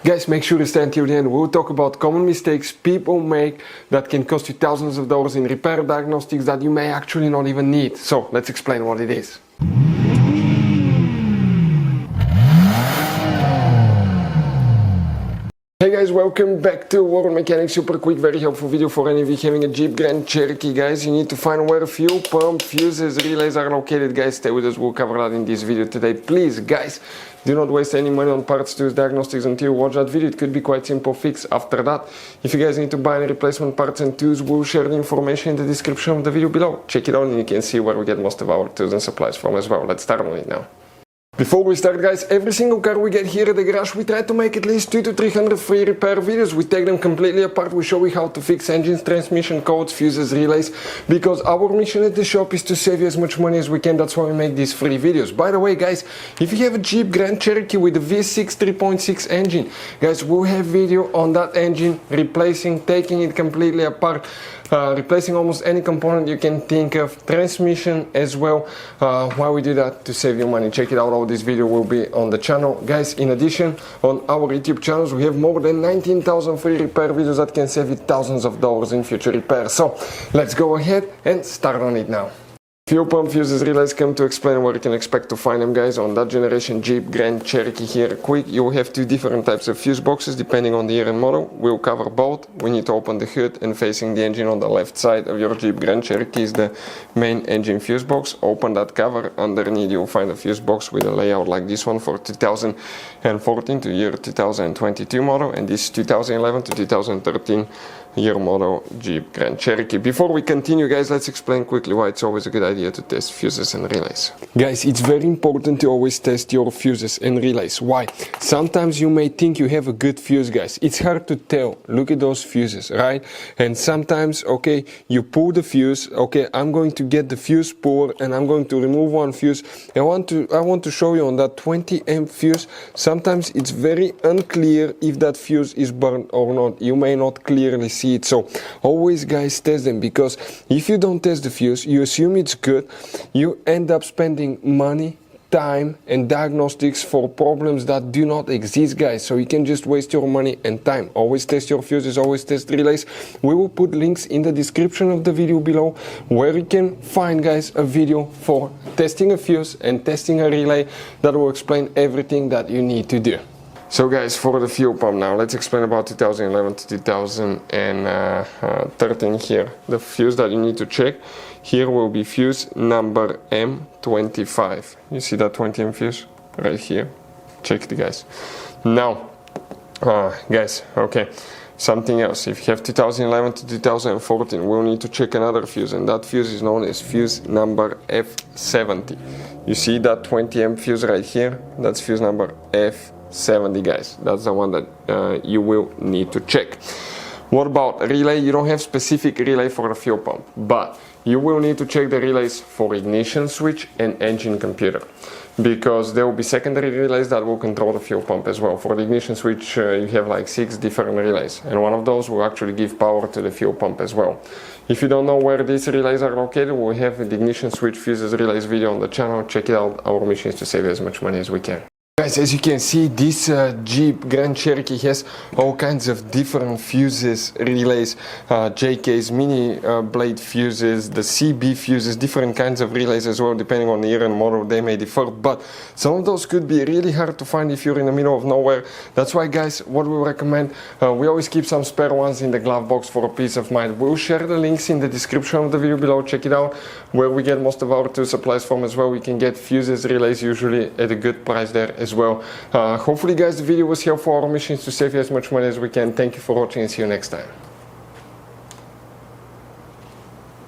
Guys, make sure to stay until the end. We'll talk about common mistakes people make that can cost you thousands of dollars in repair diagnostics that you may actually not even need. So let's explain what it is. Hey guys, welcome back to World Mechanics. Super quick, very helpful video for any of you having a Jeep Grand Cherokee. Guys, you need to find where fuel pump, fuses, relays are located. Guys, stay with us, we'll cover that in this video today. Please, guys, do not waste any money on parts, tools, diagnostics until you watch that video. It could be quite simple fix after that. If you guys need to buy any replacement parts and tools, we'll share the information in the description of the video below. Check it out and you can see where we get most of our tools and supplies from as well. Let's start on it now. Before we start, guys, every single car we get here at the garage, we try to make at least 200 to 300 free repair videos. We take them completely apart, we show you how to fix engines, transmission codes, fuses, relays, because our mission at the shop is to save you as much money as we can. That's why we make these free videos. By the way, guys, if you have a Jeep Grand Cherokee with a V6 3.6 engine, guys, we'll have video on that engine, replacing, taking it completely apart, replacing almost any component you can think of, transmission as well. Why we do that? To save you money. Check it out, all this video will be on the channel. Guys, in addition, on our YouTube channels we have more than 19,000 free repair videos that can save you thousands of dollars in future repairs. So let's go ahead and start on it now. Fuel pump, fuses, relays come to explain where you can expect to find them, guys. On that generation Jeep Grand Cherokee here, quick, you will have two different types of fuse boxes depending on the year and model. We'll cover both. We need to open the hood, and facing the engine on the left side of your Jeep Grand Cherokee is the main engine fuse box. Open that cover, underneath you'll find a fuse box with a layout like this one for 2014 to year 2022 model, and this 2011 to 2013 year model Jeep Grand Cherokee. Before we continue, guys, let's explain quickly why it's always a good idea to test fuses and relays. Guys, it's very important to always test your fuses and relays. Why? Sometimes you may think you have a good fuse, guys. It's hard to tell. Look at those fuses, right? And sometimes, okay, you pull the fuse. Okay, I'm going to get the fuse puller and I'm going to remove one fuse. I want to show you on that 20 amp fuse. Sometimes it's very unclear if that fuse is burned or not. You may not clearly see it. So always, guys, test them, because if you don't test the fuse, you assume it's good, you end up spending money, time and diagnostics for problems that do not exist, guys. So you can just waste your money and time. Always test your fuses, always test relays. We will put links in the description of the video below where you can find, guys, a video for testing a fuse and testing a relay that will explain everything that you need to do. So guys, for the fuel pump now, let's explain about 2011 to 2013 here. The fuse that you need to check here will be fuse number M25. You see that 20 amp fuse right here? Check it, guys. Now, guys, okay, something else. If you have 2011 to 2014, we'll need to check another fuse, and that fuse is known as fuse number F70. You see that 20 amp fuse right here? That's fuse number F70, guys. That's the one that you will need to check. What about relay? You don't have specific relay for the fuel pump, but you will need to check the relays for ignition switch and engine computer, because there will be secondary relays that will control the fuel pump as well. For the ignition switch, you have like 6 different relays, and one of those will actually give power to the fuel pump as well. If you don't know where these relays are located, we have the ignition switch, fuses, relays video on the channel. Check it out. Our mission is to save as much money as we can. Guys, as you can see, this Jeep Grand Cherokee has all kinds of different fuses, relays, JKs, mini blade fuses, the CB fuses, different kinds of relays as well, depending on the year and model. They may differ, but some of those could be really hard to find if you're in the middle of nowhere. That's why, guys, what we recommend, we always keep some spare ones in the glove box for a peace of mind. We'll share the links in the description of the video below. Check it out, where we get most of our tool supplies from as well. We can get fuses, relays usually at a good price there as well. Hopefully, guys, the video was helpful. Our mission is to save you as much money as we can. Thank you for watching and see you next time.